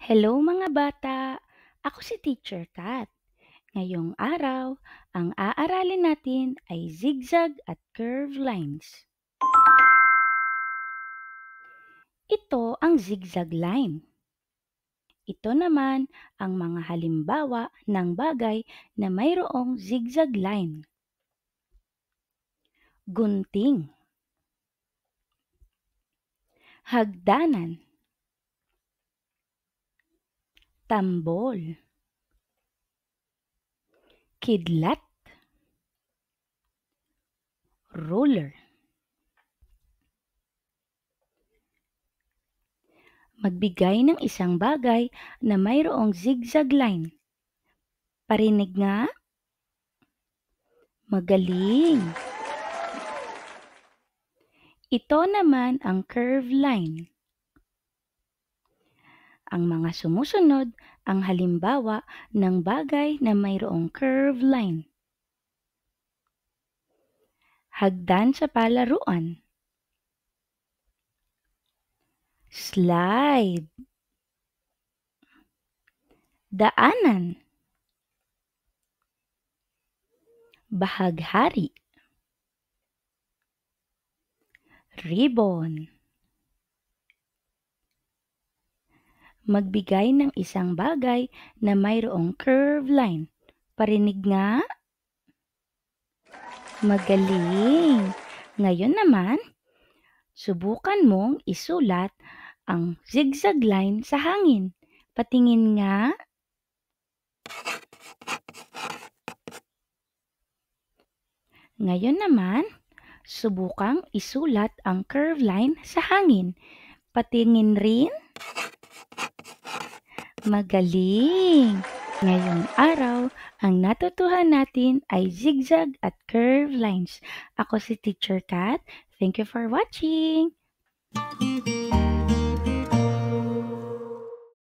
Hello mga bata! Ako si Teacher Kat. Ngayong araw, ang aaralin natin ay zigzag at curved lines. Ito ang zigzag line. Ito naman ang mga halimbawa ng bagay na mayroong zigzag line. Gunting, hagdanan, tambol, kidlat, ruler. Magbigay ng isang bagay na mayroong zigzag line. Parinig nga? Magaling! Ito naman ang curved line. Ang mga sumusunod ang halimbawa ng bagay na mayroong curved line. Hagdan sa palaruan. Slide. Daanan. Bahaghari. Ribbon. Magbigay ng isang bagay na mayroong curved line. Parinig nga? Magaling! Ngayon naman, subukan mong isulat ang zigzag line sa hangin. Patingin nga. Ngayon naman, subukang isulat ang curved line sa hangin. Patingin rin. Magaling! Ngayong araw, ang natutuhan natin ay zigzag at curved lines. Ako si Teacher Kat. Thank you for watching!